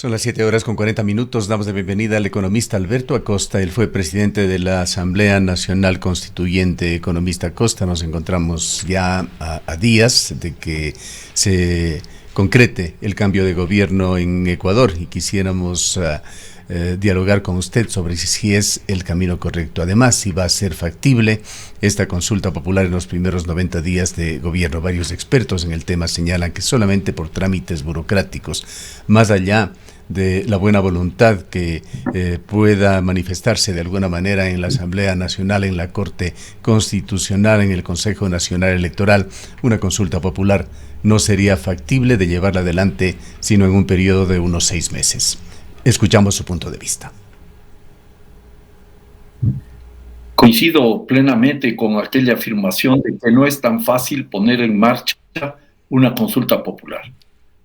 Son las 7:40. Damos la bienvenida al economista Alberto Acosta. Él fue presidente de la Asamblea Nacional Constituyente. Economista Acosta, nos encontramos ya a días de que se concrete el cambio de gobierno en Ecuador y quisiéramos dialogar con usted sobre si es el camino correcto. Además, si va a ser factible esta consulta popular en los primeros 90 días de gobierno. Varios expertos en el tema señalan que solamente por trámites burocráticos, más allá de la buena voluntad que pueda manifestarse de alguna manera en la Asamblea Nacional, en la Corte Constitucional, en el Consejo Nacional Electoral, una consulta popular no sería factible de llevarla adelante sino en un periodo de unos 6 meses. Escuchamos su punto de vista. Coincido plenamente con aquella afirmación de que no es tan fácil poner en marcha una consulta popular.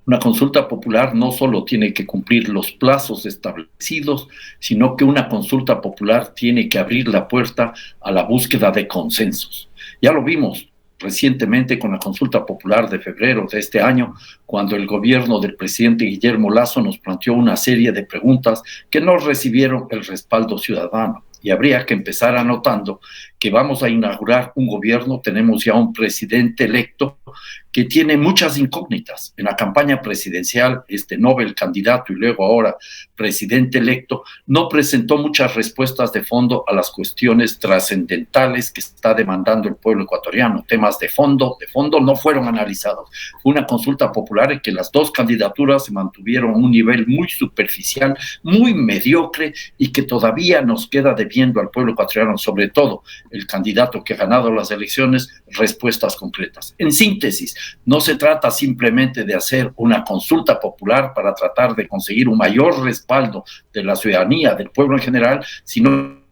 Una consulta popular no solo tiene que cumplir los plazos establecidos, sino que una consulta popular tiene que abrir la puerta a la búsqueda de consensos. Ya lo vimos recientemente con la consulta popular de febrero de este año, cuando el gobierno del presidente Guillermo Lasso nos planteó una serie de preguntas que no recibieron el respaldo ciudadano. Y habría que empezar anotando que vamos a inaugurar un gobierno, tenemos ya un presidente electo que tiene muchas incógnitas. En la campaña presidencial, este Nobel candidato y luego ahora presidente electo, no presentó muchas respuestas de fondo a las cuestiones trascendentales que está demandando el pueblo ecuatoriano. Temas de fondo no fueron analizados. Fue una consulta popular en que las dos candidaturas se mantuvieron a un nivel muy superficial, muy mediocre y que todavía nos queda debiendo al pueblo ecuatoriano, sobre todo el candidato que ha ganado las elecciones, respuestas concretas. En síntesis, no se trata simplemente de hacer una consulta popular para tratar de conseguir un mayor respaldo de la ciudadanía, del pueblo en general, sino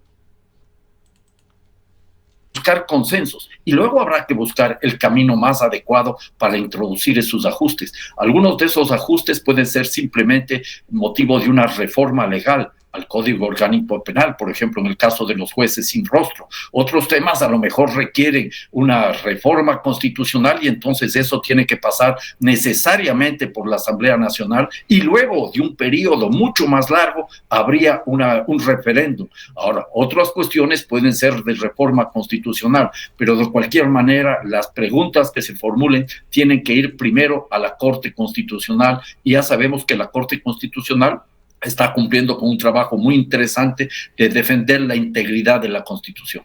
buscar consensos, y luego habrá que buscar el camino más adecuado para introducir esos ajustes. Algunos de esos ajustes pueden ser simplemente motivo de una reforma legal al Código Orgánico Penal, por ejemplo, en el caso de los jueces sin rostro. Otros temas a lo mejor requieren una reforma constitucional y entonces eso tiene que pasar necesariamente por la Asamblea Nacional y luego de un periodo mucho más largo habría un referéndum. Ahora, otras cuestiones pueden ser de reforma constitucional, pero de cualquier manera las preguntas que se formulen tienen que ir primero a la Corte Constitucional y ya sabemos que la Corte Constitucional está cumpliendo con un trabajo muy interesante de defender la integridad de la Constitución.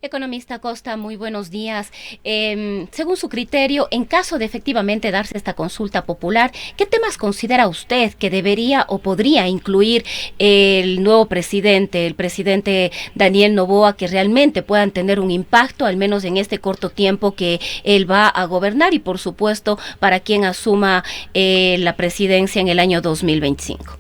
Economista Acosta, muy buenos días. Según su criterio, en caso de efectivamente darse esta consulta popular, ¿qué temas considera usted que debería o podría incluir el nuevo presidente, el presidente Daniel Noboa, que realmente puedan tener un impacto, al menos en este corto tiempo que él va a gobernar y, por supuesto, para quien asuma la presidencia en el año 2025?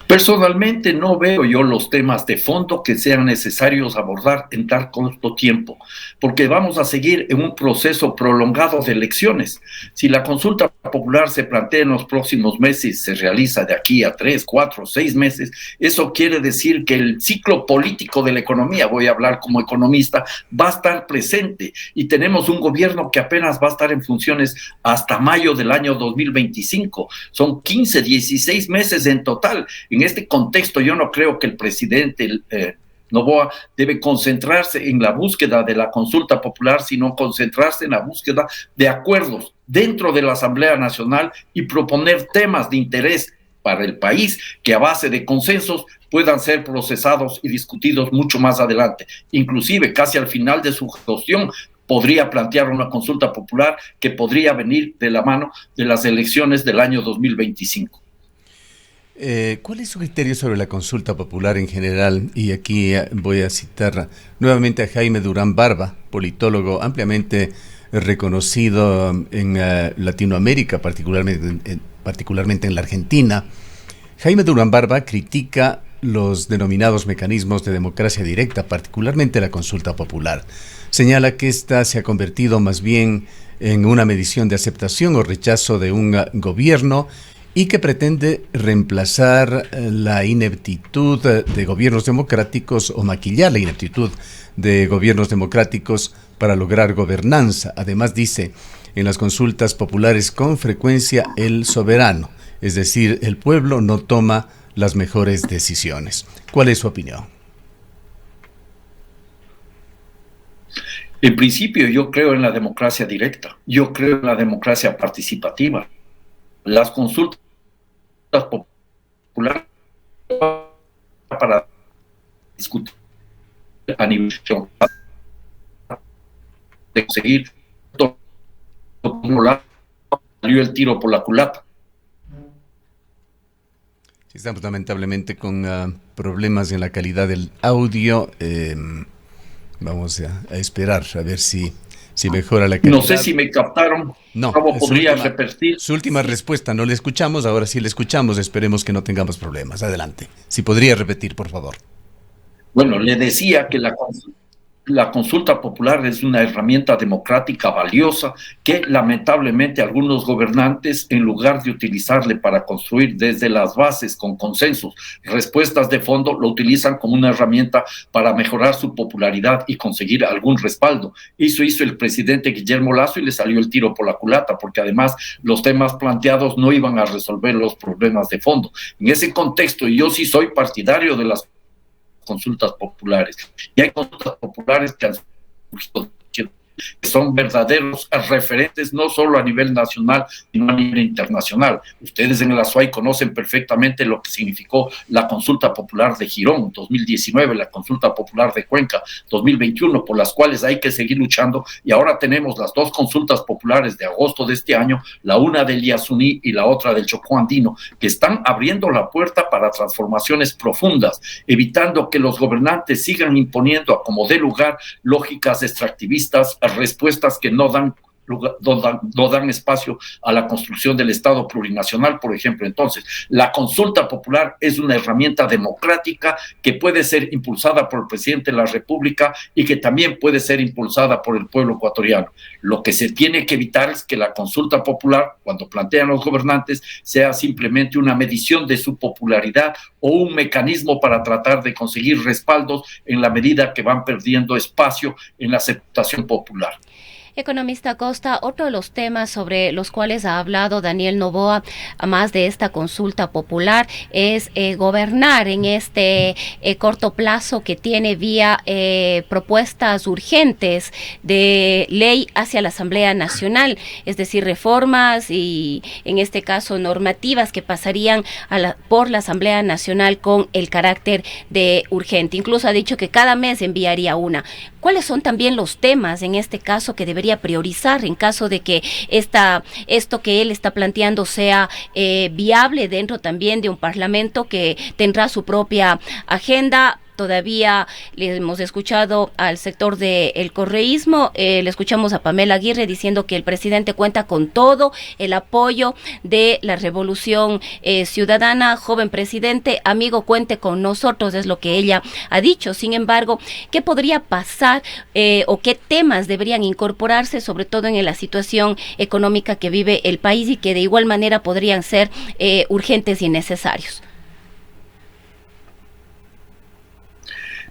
Personalmente no veo yo los temas de fondo que sean necesarios abordar en tan corto tiempo, porque vamos a seguir en un proceso prolongado de elecciones. Si la consulta popular se plantea en los próximos meses, se realiza de aquí a 3, 4, 6 meses, eso quiere decir que el ciclo político de la economía, voy a hablar como economista, va a estar presente y tenemos un gobierno que apenas va a estar en funciones hasta mayo del año 2025. Son 15, 16 meses en total. En este contexto, yo no creo que el presidente Noboa debe concentrarse en la búsqueda de la consulta popular, sino concentrarse en la búsqueda de acuerdos dentro de la Asamblea Nacional y proponer temas de interés para el país que a base de consensos puedan ser procesados y discutidos mucho más adelante. Inclusive, casi al final de su gestión, podría plantear una consulta popular que podría venir de la mano de las elecciones del año 2025. ¿Cuál es su criterio sobre la consulta popular en general? Y aquí voy a citar nuevamente a Jaime Durán Barba, politólogo ampliamente reconocido en Latinoamérica, particularmente en la Argentina. Jaime Durán Barba critica los denominados mecanismos de democracia directa, particularmente la consulta popular. Señala que esta se ha convertido más bien en una medición de aceptación o rechazo de un gobierno y que pretende reemplazar la ineptitud de gobiernos democráticos o maquillar la ineptitud de gobiernos democráticos para lograr gobernanza. Además dice, en las consultas populares con frecuencia el soberano, es decir, el pueblo no toma las mejores decisiones. ¿Cuál es su opinión? En principio, yo creo en la democracia directa, yo creo en la democracia participativa. Las consultas populares para discutir a nivel de conseguir salió el tiro por la culata. Estamos lamentablemente con problemas en la calidad del audio. Vamos a esperar a ver si mejora la calidad. No sé si me captaron. No, ¿Cómo podría repetir? Su última respuesta no le escuchamos, ahora sí le escuchamos, esperemos que no tengamos problemas. Adelante. Si podría repetir, por favor. Bueno, le decía que la consulta popular es una herramienta democrática valiosa que lamentablemente algunos gobernantes, en lugar de utilizarle para construir desde las bases con consensos respuestas de fondo, lo utilizan como una herramienta para mejorar su popularidad y conseguir algún respaldo. Eso hizo el presidente Guillermo Lasso y le salió el tiro por la culata, porque además los temas planteados no iban a resolver los problemas de fondo. En ese contexto, y yo sí soy partidario de las consultas populares. Y hay consultas populares que han surgido, que son verdaderos referentes no solo a nivel nacional, sino a nivel internacional. Ustedes en el Azuay conocen perfectamente lo que significó la consulta popular de Girón 2019, la consulta popular de Cuenca 2021, por las cuales hay que seguir luchando, y ahora tenemos las dos consultas populares de agosto de este año, la una del Yasuní y la otra del Chocó Andino, que están abriendo la puerta para transformaciones profundas, evitando que los gobernantes sigan imponiendo a como dé lugar lógicas extractivistas, respuestas que no dan espacio a la construcción del Estado plurinacional, por ejemplo. Entonces, la consulta popular es una herramienta democrática que puede ser impulsada por el presidente de la República y que también puede ser impulsada por el pueblo ecuatoriano. Lo que se tiene que evitar es que la consulta popular, cuando plantean los gobernantes, sea simplemente una medición de su popularidad o un mecanismo para tratar de conseguir respaldos en la medida que van perdiendo espacio en la aceptación popular. Economista Costa, otro de los temas sobre los cuales ha hablado Daniel Noboa, más de esta consulta popular, es gobernar en este corto plazo que tiene vía propuestas urgentes de ley hacia la Asamblea Nacional, es decir, reformas y en este caso normativas que pasarían por la Asamblea Nacional con el carácter de urgente. Incluso ha dicho que cada mes enviaría una. ¿Cuáles son también los temas en este caso que debería priorizar en caso de que esto que él está planteando sea viable dentro también de un parlamento que tendrá su propia agenda? Todavía le hemos escuchado al sector del correísmo, le escuchamos a Pamela Aguirre diciendo que el presidente cuenta con todo el apoyo de la Revolución Ciudadana. Joven presidente, amigo, cuente con nosotros, es lo que ella ha dicho. Sin embargo, ¿qué podría pasar o qué temas deberían incorporarse, sobre todo en la situación económica que vive el país y que de igual manera podrían ser urgentes y necesarios?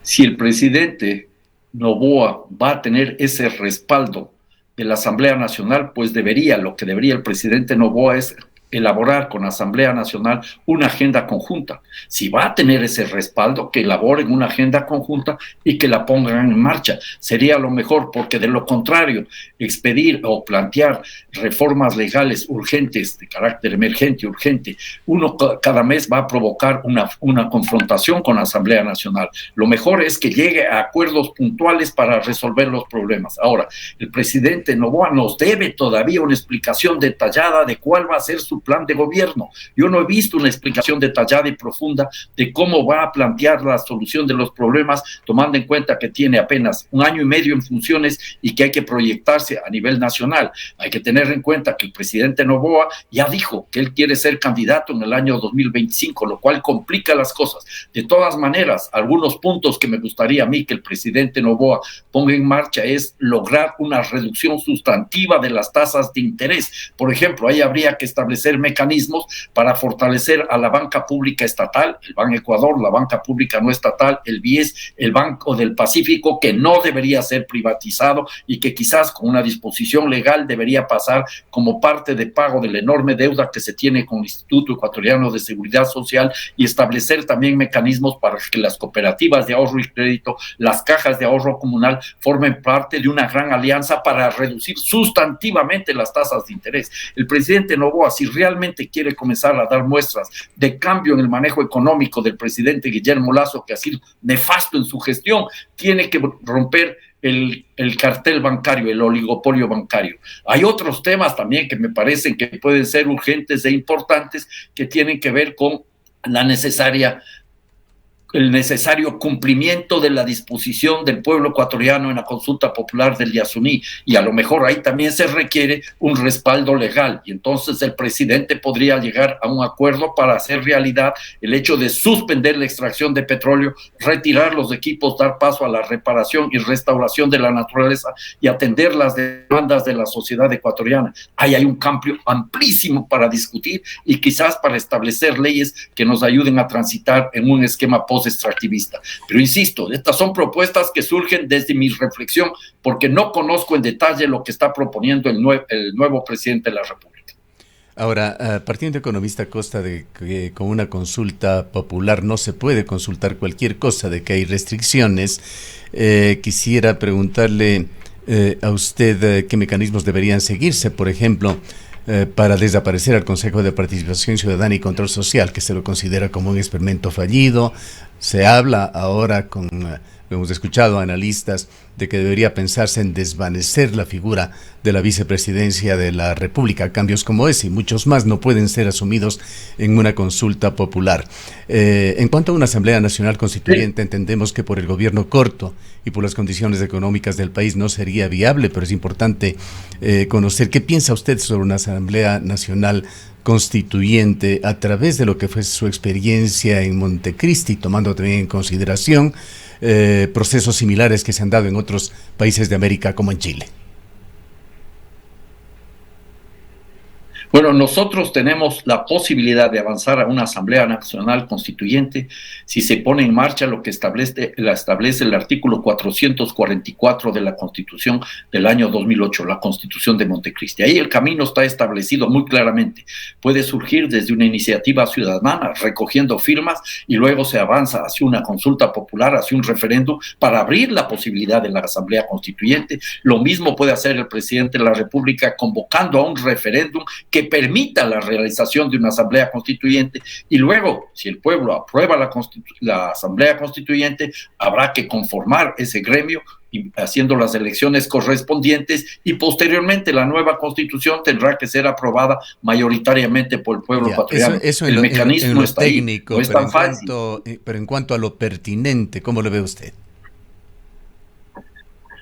Si el presidente Noboa va a tener ese respaldo de la Asamblea Nacional, pues lo que debería el presidente Noboa es elaborar con la Asamblea Nacional una agenda conjunta. Si va a tener ese respaldo, que elaboren una agenda conjunta y que la pongan en marcha. Sería lo mejor, porque de lo contrario, expedir o plantear reformas legales urgentes, de carácter emergente, urgente, uno cada mes va a provocar una confrontación con la Asamblea Nacional. Lo mejor es que llegue a acuerdos puntuales para resolver los problemas. Ahora, el presidente Noboa nos debe todavía una explicación detallada de cuál va a ser su plan de gobierno. Yo no he visto una explicación detallada y profunda de cómo va a plantear la solución de los problemas, tomando en cuenta que tiene apenas 1 año y medio en funciones y que hay que proyectarse a nivel nacional. Hay que tener en cuenta que el presidente Noboa ya dijo que él quiere ser candidato en el año 2025, lo cual complica las cosas. De todas maneras, algunos puntos que me gustaría a mí que el presidente Noboa ponga en marcha es lograr una reducción sustantiva de las tasas de interés. Por ejemplo, ahí habría que establecer establecer mecanismos para fortalecer a la banca pública estatal, el Ban Ecuador, la banca pública no estatal, el BIES, el Banco del Pacífico, que no debería ser privatizado y que quizás con una disposición legal debería pasar como parte de pago de la enorme deuda que se tiene con el Instituto Ecuatoriano de Seguridad Social, y establecer también mecanismos para que las cooperativas de ahorro y crédito, las cajas de ahorro comunal, formen parte de una gran alianza para reducir sustantivamente las tasas de interés. El presidente Noboa, si realmente quiere comenzar a dar muestras de cambio en el manejo económico del presidente Guillermo Lasso, que ha sido nefasto en su gestión, tiene que romper el cartel bancario, el oligopolio bancario. Hay otros temas también que me parecen que pueden ser urgentes e importantes, que tienen que ver con el necesario cumplimiento de la disposición del pueblo ecuatoriano en la consulta popular del Yasuní, y a lo mejor ahí también se requiere un respaldo legal, y entonces el presidente podría llegar a un acuerdo para hacer realidad el hecho de suspender la extracción de petróleo, retirar los equipos, dar paso a la reparación y restauración de la naturaleza y atender las demandas de la sociedad ecuatoriana. Ahí hay un campo amplísimo para discutir y quizás para establecer leyes que nos ayuden a transitar en un esquema extractivista. Pero insisto, estas son propuestas que surgen desde mi reflexión, porque no conozco en detalle lo que está proponiendo el nuevo presidente de la República. Ahora, partiendo economista Costa de que con una consulta popular no se puede consultar cualquier cosa, de que hay restricciones, quisiera preguntarle a usted qué mecanismos deberían seguirse, por ejemplo, para desaparecer al Consejo de Participación Ciudadana y Control Social, que se lo considera como un experimento fallido. Se habla ahora, lo hemos escuchado a analistas, de que debería pensarse en desvanecer la figura de la vicepresidencia de la República. Cambios como ese y muchos más no pueden ser asumidos en una consulta popular. En cuanto a una Asamblea Nacional Constituyente, entendemos que por el gobierno corto y por las condiciones económicas del país no sería viable, pero es importante conocer qué piensa usted sobre una Asamblea Nacional Constituyente a través de lo que fue su experiencia en Montecristi, tomando también en consideración procesos similares que se han dado en otros países de América, como en Chile. Bueno, nosotros tenemos la posibilidad de avanzar a una Asamblea Nacional Constituyente si se pone en marcha lo que establece el artículo 444 de la Constitución del año 2008, la Constitución de Montecristi. Ahí el camino está establecido muy claramente. Puede surgir desde una iniciativa ciudadana, recogiendo firmas, y luego se avanza hacia una consulta popular, hacia un referéndum, para abrir la posibilidad de la Asamblea Constituyente. Lo mismo puede hacer el presidente de la República, convocando a un referéndum que permita la realización de una Asamblea Constituyente, y luego, si el pueblo aprueba la Asamblea Constituyente, habrá que conformar ese gremio y haciendo las elecciones correspondientes, y posteriormente la nueva Constitución tendrá que ser aprobada mayoritariamente por el pueblo ecuatoriano. Eso el mecanismo en lo está técnico, ahí, no es tan fácil. Pero en cuanto a lo pertinente, ¿cómo lo ve usted?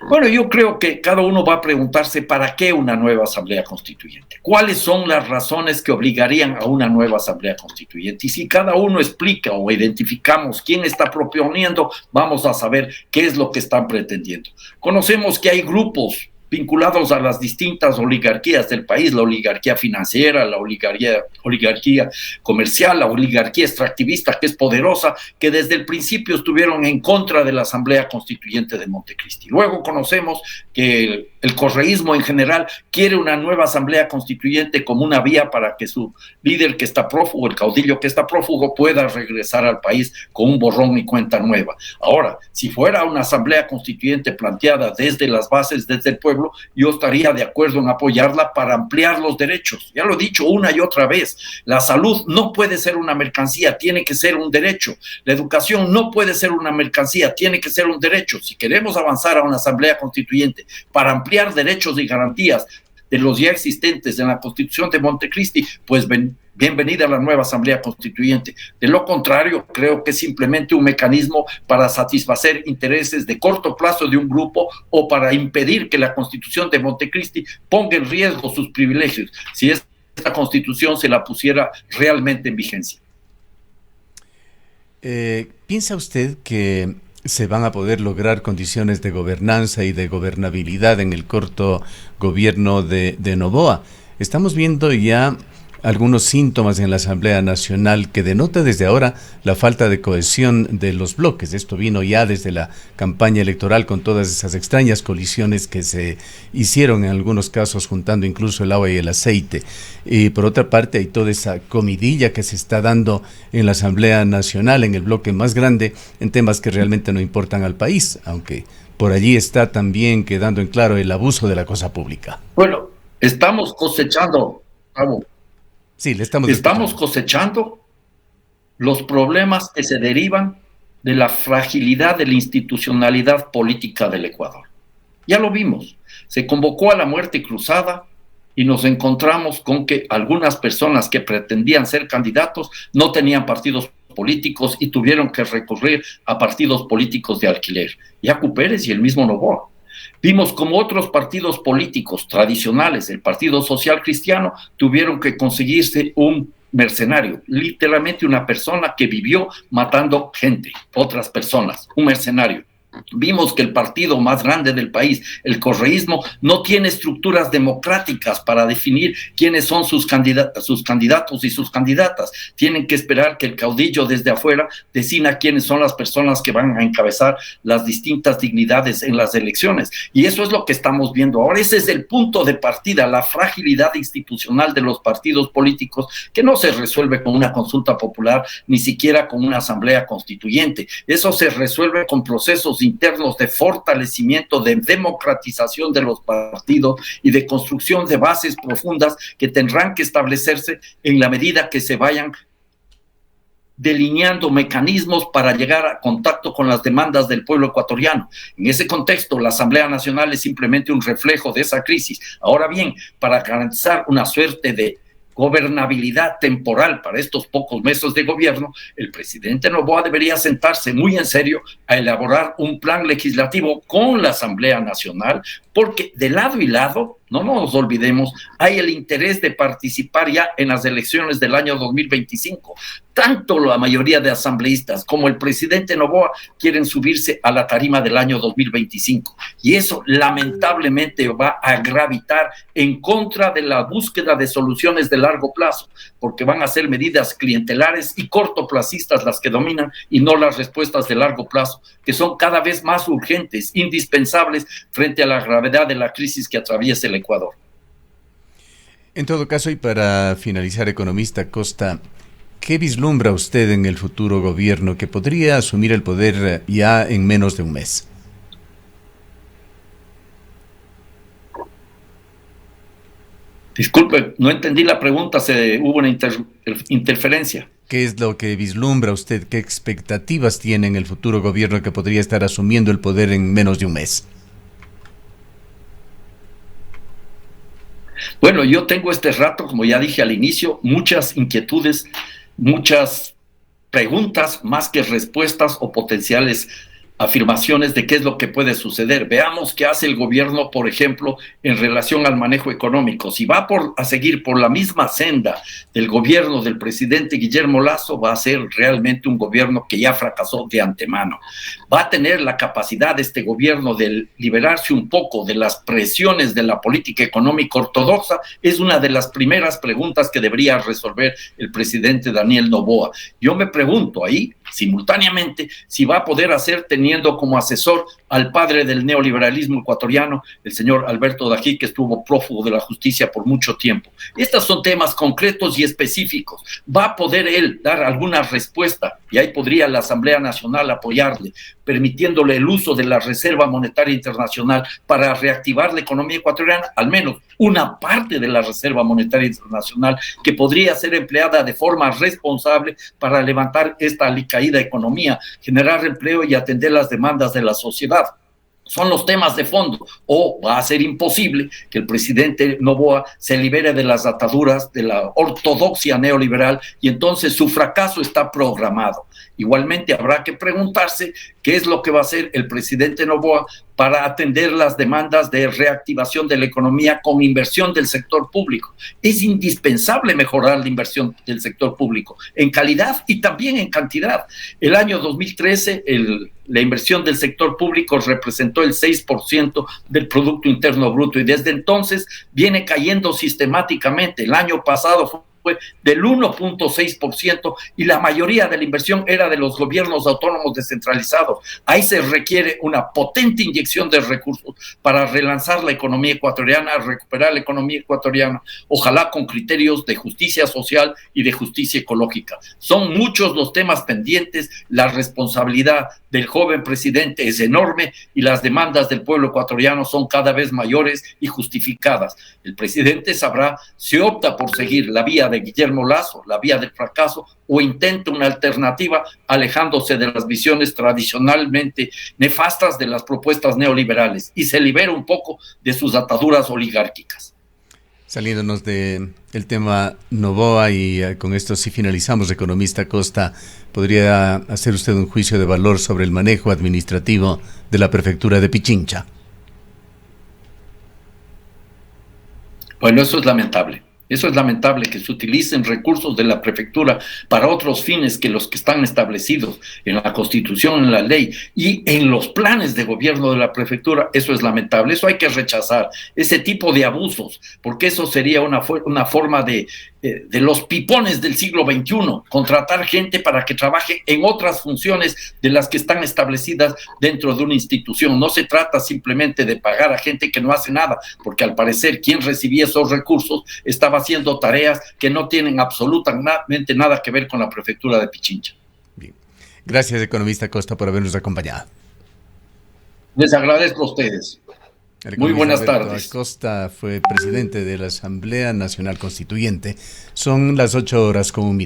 Bueno, yo creo que cada uno va a preguntarse ¿para qué una nueva Asamblea Constituyente? ¿Cuáles son las razones que obligarían a una nueva Asamblea Constituyente? Y si cada uno explica o identificamos quién está proponiendo, vamos a saber qué es lo que están pretendiendo. Conocemos que hay grupos vinculados a las distintas oligarquías del país, la oligarquía financiera, la oligarquía comercial, la oligarquía extractivista, que es poderosa, que desde el principio estuvieron en contra de la Asamblea Constituyente de Montecristi. Luego conocemos que el correísmo en general quiere una nueva Asamblea Constituyente como una vía para que su líder que está prófugo, el caudillo que está prófugo, pueda regresar al país con un borrón y cuenta nueva. Ahora, si fuera una Asamblea Constituyente planteada desde las bases, desde el pueblo, yo estaría de acuerdo en apoyarla para ampliar los derechos. Ya lo he dicho una y otra vez, la salud no puede ser una mercancía, tiene que ser un derecho. La educación no puede ser una mercancía, tiene que ser un derecho. Si queremos avanzar a una Asamblea Constituyente para ampliar derechos y garantías de los ya existentes en la Constitución de Montecristi, pues bienvenida a la nueva Asamblea Constituyente. De lo contrario, creo que es simplemente un mecanismo para satisfacer intereses de corto plazo de un grupo, o para impedir que la Constitución de Montecristi ponga en riesgo sus privilegios, si esta Constitución se la pusiera realmente en vigencia. ¿Piensa usted que se van a poder lograr condiciones de gobernanza y de gobernabilidad en el corto gobierno de Noboa? Estamos viendo ya algunos síntomas en la Asamblea Nacional que denota desde ahora la falta de cohesión de los bloques. Esto vino ya desde la campaña electoral con todas esas extrañas colisiones que se hicieron en algunos casos juntando incluso el agua y el aceite. Y por otra parte hay toda esa comidilla que se está dando en la Asamblea Nacional, en el bloque más grande, en temas que realmente no importan al país, aunque por allí está también quedando en claro el abuso de la cosa pública. Bueno, estamos cosechando, Gustavo. Sí, le estamos cosechando los problemas que se derivan de la fragilidad de la institucionalidad política del Ecuador. Ya lo vimos, se convocó a la muerte cruzada y nos encontramos con que algunas personas que pretendían ser candidatos no tenían partidos políticos y tuvieron que recurrir a partidos políticos de alquiler. Yacu Pérez y el mismo Noboa. Vimos como otros partidos políticos tradicionales, el Partido Social Cristiano, tuvieron que conseguirse un mercenario, literalmente una persona que vivió matando gente, otras personas, un mercenario. Vimos que el partido más grande del país, el correísmo, no tiene estructuras democráticas para definir quiénes son sus candidatos y sus candidatas. Tienen que esperar que el caudillo desde afuera decida quiénes son las personas que van a encabezar las distintas dignidades en las elecciones. Y eso es lo que estamos viendo ahora. Ese es el punto de partida, la fragilidad institucional de los partidos políticos, que no se resuelve con una consulta popular, ni siquiera con una asamblea constituyente. Eso se resuelve con procesos internos de fortalecimiento, de democratización de los partidos y de construcción de bases profundas que tendrán que establecerse en la medida que se vayan delineando mecanismos para llegar a contacto con las demandas del pueblo ecuatoriano. En ese contexto, la Asamblea Nacional es simplemente un reflejo de esa crisis. Ahora bien, para garantizar una suerte de gobernabilidad temporal para estos pocos meses de gobierno, el presidente Noboa debería sentarse muy en serio a elaborar un plan legislativo con la Asamblea Nacional, porque de lado y lado, no nos olvidemos, hay el interés de participar ya en las elecciones del año 2025. Tanto la mayoría de asambleístas como el presidente Noboa quieren subirse a la tarima del año 2025. Y eso lamentablemente va a gravitar en contra de la búsqueda de soluciones de largo plazo, porque van a ser medidas clientelares y cortoplacistas las que dominan y no las respuestas de largo plazo, que son cada vez más urgentes, indispensables frente a la gravedad de la crisis que atraviesa el Ecuador. En todo caso, y para finalizar, economista Costa, ¿qué vislumbra usted en el futuro gobierno que podría asumir el poder ya en menos de un mes? Disculpe, no entendí la pregunta, hubo una interferencia. ¿Qué es lo que vislumbra usted? ¿Qué expectativas tiene en el futuro gobierno que podría estar asumiendo el poder en menos de un mes? Bueno, yo tengo este rato, como ya dije al inicio, muchas inquietudes, muchas preguntas más que respuestas o potenciales afirmaciones de qué es lo que puede suceder. Veamos qué hace el gobierno, por ejemplo, en relación al manejo económico. Si va a seguir por la misma senda del gobierno del presidente Guillermo Lasso, va a ser realmente un gobierno que ya fracasó de antemano. Va a tener la capacidad de este gobierno de liberarse un poco de las presiones de la política económica ortodoxa. Es una de las primeras preguntas que debería resolver el presidente Daniel Noboa. Yo me pregunto ahí, simultáneamente, si va a poder hacer teniendo como asesor al padre del neoliberalismo ecuatoriano, el señor Alberto Dají, que estuvo prófugo de la justicia por mucho tiempo. Estos son temas concretos y específicos. ¿Va a poder él dar alguna respuesta? Y ahí podría la Asamblea Nacional apoyarle, permitiéndole el uso de la Reserva Monetaria Internacional para reactivar la economía ecuatoriana, al menos una parte de la Reserva Monetaria Internacional que podría ser empleada de forma responsable para levantar esta alicaída economía, generar empleo y atender las demandas de la sociedad. Son los temas de fondo. O va a ser imposible que el presidente Noboa se libere de las ataduras de la ortodoxia neoliberal y entonces su fracaso está programado. Igualmente habrá que preguntarse qué es lo que va a hacer el presidente Noboa para atender las demandas de reactivación de la economía con inversión del sector público. Es indispensable mejorar la inversión del sector público en calidad y también en cantidad. El año 2013, la inversión del sector público representó el 6% del Producto Interno Bruto y desde entonces viene cayendo sistemáticamente. El año pasado fue del 1.6% y la mayoría de la inversión era de los gobiernos autónomos descentralizados. Ahí se requiere una potente inyección de recursos para relanzar la economía ecuatoriana, recuperar la economía ecuatoriana, ojalá con criterios de justicia social y de justicia ecológica. Son muchos los temas pendientes, la responsabilidad del joven presidente es enorme y las demandas del pueblo ecuatoriano son cada vez mayores y justificadas. El presidente sabrá si opta por seguir la vía de Guillermo Lasso, la vía del fracaso, o intenta una alternativa alejándose de las visiones tradicionalmente nefastas de las propuestas neoliberales y se libera un poco de sus ataduras oligárquicas. Saliéndonos del tema Noboa y con esto si finalizamos, economista Costa, ¿podría hacer usted un juicio de valor sobre el manejo administrativo de la prefectura de Pichincha? Bueno, eso es lamentable. Eso es lamentable, que se utilicen recursos de la prefectura para otros fines que los que están establecidos en la Constitución, en la ley y en los planes de gobierno de la prefectura. Eso es lamentable, eso hay que rechazar, ese tipo de abusos, porque eso sería una forma de los pipones del siglo XXI, contratar gente para que trabaje en otras funciones de las que están establecidas dentro de una institución. No se trata simplemente de pagar a gente que no hace nada, porque al parecer quien recibía esos recursos estaba haciendo tareas que no tienen absolutamente nada que ver con la prefectura de Pichincha. Bien. Gracias, economista Costa, por habernos acompañado. Les agradezco a ustedes. Muy buenas tardes. Costa fue presidente de la Asamblea Nacional Constituyente. Son las 8:01 PM.